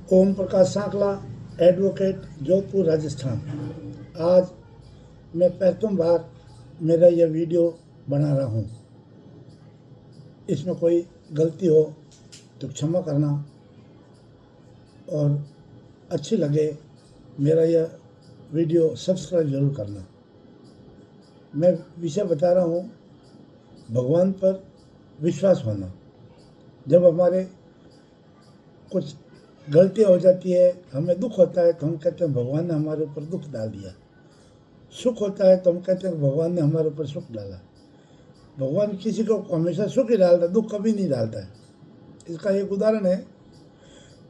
ओम प्रकाश सांकला, advocate, Jodhpur, Rajasthan. आज मैं प्रथम बार मेरा यह वीडियो बना रहा हूँ। इसमें कोई गलती हो तो क्षमा करना, और अच्छी लगे मेरा यह वीडियो सब्सक्राइब जरूर करना। मैं विषय बता रहा हूँ भगवान पर विश्वास होना। जब हमारे कुछ गलतियाँ हो जाती है, हमें दुख होता है तो हम कहते हैं भगवान ने हमारे ऊपर दुख डाल दिया। सुख होता है तो हम कहते हैं भगवान ने हमारे ऊपर सुख डाला। भगवान किसी को हमेशा सुख ही डालता, दुख कभी नहीं डालता है। इसका एक उदाहरण है,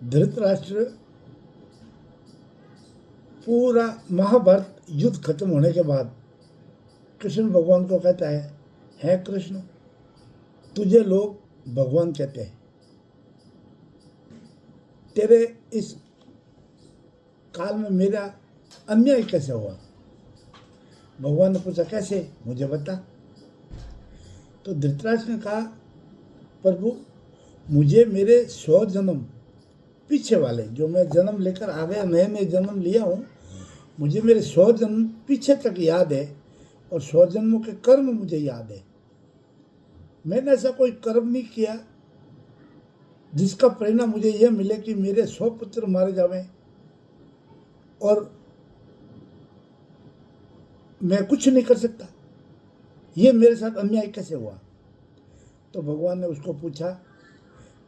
धृतराष्ट्र पूरा महाभारत युद्ध खत्म होने के बाद कृष्ण भगवान को कहता है, हे कृष्ण, तुझे लोग भगवान कहते हैं, तेरे इस काल में मेरा अन्याय कैसे हुआ? भगवान ने पूछा, कैसे, मुझे बता। तो धृतराष्ट्र ने कहा, प्रभु, मुझे मेरे 100 जन्म पीछे वाले, जो मैं जन्म लेकर आ गया, नए नए जन्म लिया हूँ, मुझे मेरे 100 जन्म पीछे तक याद है, और 100 जन्मों के कर्म मुझे याद है। मैंने ऐसा कोई कर्म नहीं किया जिसका परिणाम मुझे यह मिले कि मेरे 100 पुत्र मारे जावें और मैं कुछ नहीं कर सकता। ये मेरे साथ अन्याय कैसे हुआ? तो भगवान ने उसको पूछा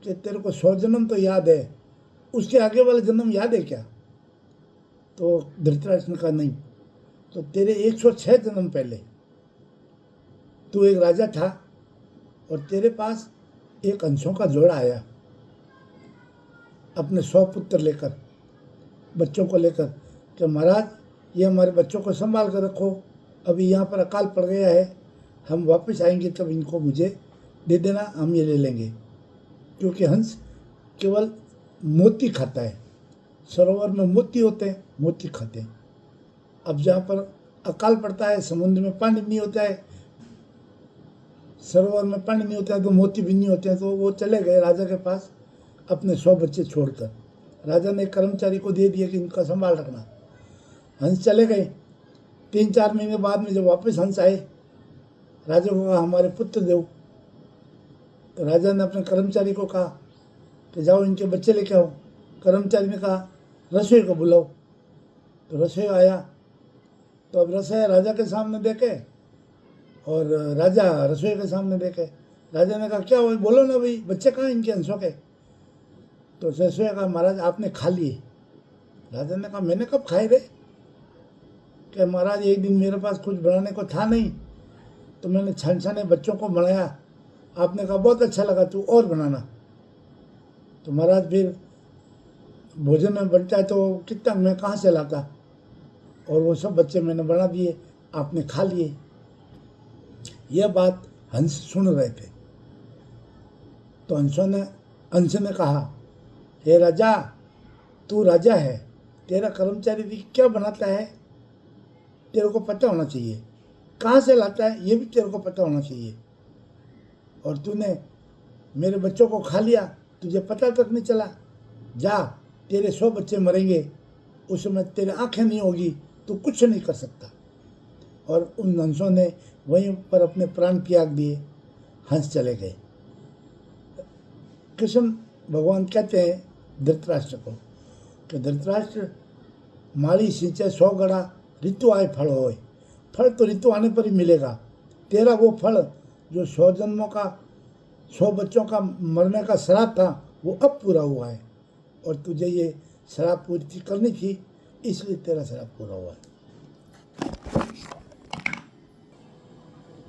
कि तेरे को 100 जन्म तो याद है, उसके आगे वाले जन्म याद है क्या? तो धृतराष्ट्र ने कहा, नहीं। तो तेरे 106 जन्म पहले तू एक राजा था और तेरे पास एक हंसों का जोड़ा आया अपने 100 पुत्र लेकर, बच्चों को लेकर, कि महाराज, ये हमारे बच्चों को संभाल कर रखो, अभी यहाँ पर अकाल पड़ गया है, हम वापस आएंगे तब इनको मुझे दे देना, हम ये ले लेंगे। क्योंकि हंस केवल मोती खाता है, सरोवर में मोती होते हैं, मोती खाते हैं। अब जहाँ पर अकाल पड़ता है, समुद्र में पानी नहीं होता है, सरोवर में पानी नहीं होता है, तो मोती भी नहीं होते हैं। तो वो चले गए राजा के पास अपने 100 बच्चे छोड़कर। राजा ने कर्मचारी को दे दिया कि इनका संभाल रखना। हंस चले गए। 3-4 महीने बाद में जब वापस हंस आए, राजा को कहा, हमारे पुत्र दो। तो राजा ने अपने कर्मचारी को कहा कि जाओ इनके बच्चे लेके आओ। कर्मचारी ने कहा, रसोई को बुलाओ। तो रसोई आया। तो अब रसोई राजा के सामने देखे और राजा रसोई के सामने देखे। राजा ने कहा, क्या हो, बोलो ना भाई, बच्चे कहाँ इनके हंसों के? तो रसोई कहा, महाराज आपने खा लिए। राजा ने कहा, मैंने कब खाए रे? कि महाराज, एक दिन मेरे पास कुछ बनाने को था नहीं, तो मैंने छान छाने बच्चों को बनाया, आपने कहा बहुत अच्छा लगा, तू और बनाना। तो महाराज, फिर भोजन में बनता है तो कितना मैं कहाँ से लाता, और वो सब बच्चे मैंने बना दिए, आपने खा लिए। यह बात हंस सुन रहे थे। तो हंस ने कहा, हे राजा, तू राजा है, तेरा कर्मचारी भी क्या बनाता है तेरे को पता होना चाहिए, कहाँ से लाता है ये भी तेरे को पता होना चाहिए, और तूने मेरे बच्चों को खा लिया, तुझे पता तक नहीं चला। जा, तेरे 100 बच्चे मरेंगे, उस समय तेरे आंखें नहीं होगी, तू कुछ नहीं कर सकता। और उन हंसों ने वहीं पर अपने प्राण त्याग दिए, हंस चले गए। कृष्ण भगवान कहते हैं धृतराष्ट्र को कि धृतराष्ट्र, माली सिंचे 100 गड़ा, ऋतु आए फल होए। फल तो ऋतु आने पर ही मिलेगा। तेरा वो फल जो 100 जन्मों का, 100 बच्चों का मरने का श्राप था, वो अब पूरा हुआ है, और तुझे ये श्राप पूर्ति करनी थी, इसलिए तेरा श्राप पूरा हुआ है।